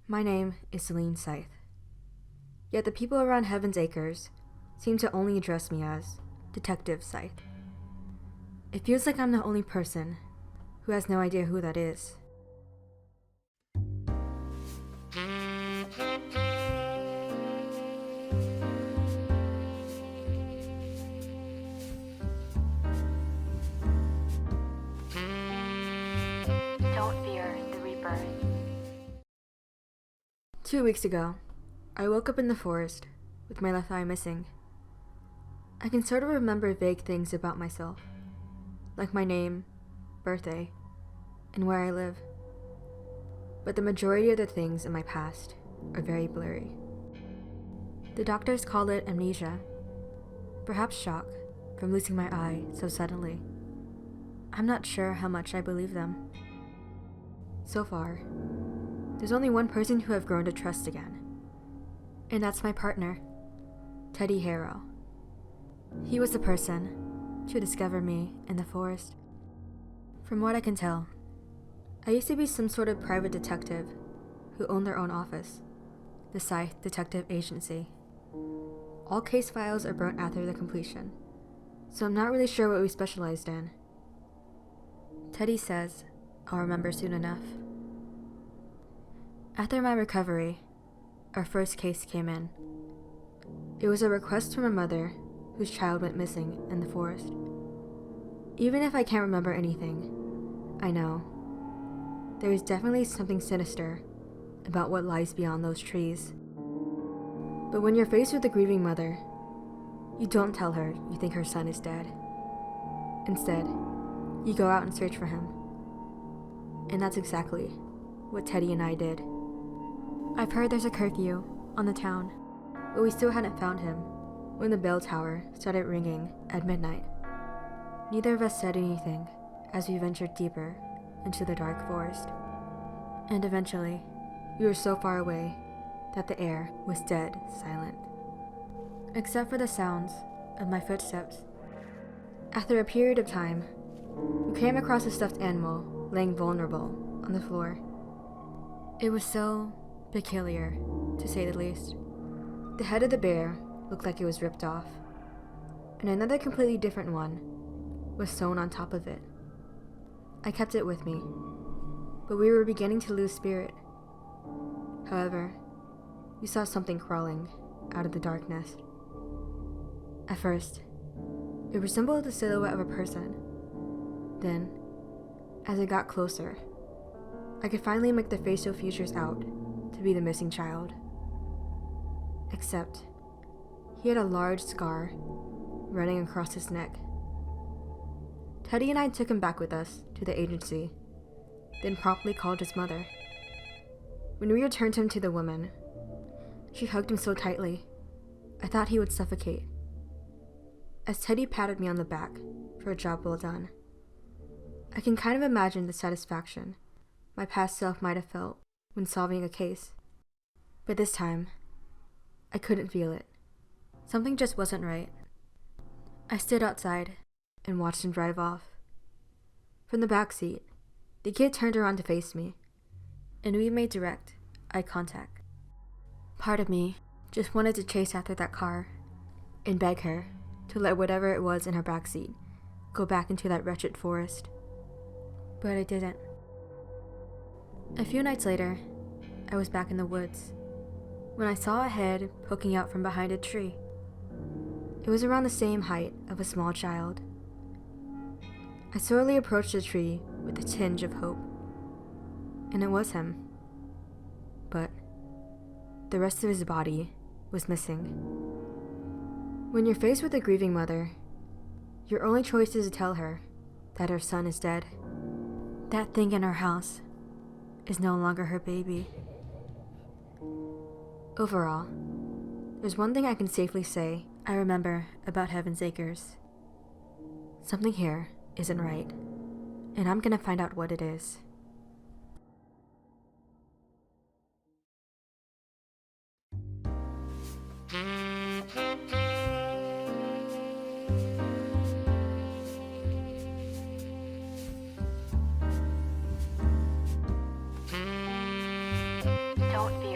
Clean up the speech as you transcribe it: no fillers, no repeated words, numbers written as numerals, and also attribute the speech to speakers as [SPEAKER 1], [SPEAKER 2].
[SPEAKER 1] My name is Celine Scythe. Yet the people around Heaven's Acres seem to only address me as Detective Scythe. It feels like I'm the only person who has no idea who that is. Don't fear the Reaper. 2 weeks ago, I woke up in the forest with my left eye missing. I can sort of remember vague things about myself, like my name, birthday, and where I live. But the majority of the things in my past are very blurry. The doctors call it amnesia, perhaps shock from losing my eye so suddenly. I'm not sure how much I believe them. So far, there's only one person who I've grown to trust again, and that's my partner, Teddy Harrow. He was the person to discover me in the forest. From what I can tell, I used to be some sort of private detective who owned their own office, the Scythe Detective Agency. All case files are burnt after the completion, so I'm not really sure what we specialized in. Teddy says I'll remember soon enough. After my recovery, our first case came in. It was a request from a mother whose child went missing in the forest. Even if I can't remember anything, I know there is definitely something sinister about what lies beyond those trees. But when you're faced with a grieving mother, you don't tell her you think her son is dead. Instead, you go out and search for him. And that's exactly what Teddy and I did. I've heard there's a curfew on the town, but we still hadn't found him when the bell tower started ringing at midnight. Neither of us said anything as we ventured deeper into the dark forest. And eventually, we were so far away that the air was dead silent, except for the sounds of my footsteps. After a period of time, we came across a stuffed animal laying vulnerable on the floor. It was so peculiar, to say the least. The head of the bear looked like it was ripped off, and another completely different one was sewn on top of it. I kept it with me, but we were beginning to lose spirit. However, we saw something crawling out of the darkness. At first, it resembled the silhouette of a person. Then, as it got closer, I could finally make the facial features out to be the missing child. Except, he had a large scar running across his neck. Teddy and I took him back with us to the agency, then promptly called his mother. When we returned him to the woman, she hugged him so tightly, I thought he would suffocate. As Teddy patted me on the back for a job well done, I can kind of imagine the satisfaction my past self might have felt when solving a case. But this time, I couldn't feel it. Something just wasn't right. I stood outside and watched him drive off. From the back seat, the kid turned around to face me, and we made direct eye contact. Part of me just wanted to chase after that car and beg her to let whatever it was in her backseat go back into that wretched forest. But I didn't. A few nights later, I was back in the woods when I saw a head poking out from behind a tree. It was around the same height of a small child. I slowly approached the tree with a tinge of hope, and it was him. But the rest of his body was missing. When you're faced with a grieving mother, your only choice is to tell her that her son is dead. That thing in her house is no longer her baby. Overall, there's one thing I can safely say I remember about Heaven's Acres. Something here isn't right, and I'm gonna find out what it is.
[SPEAKER 2] don't feel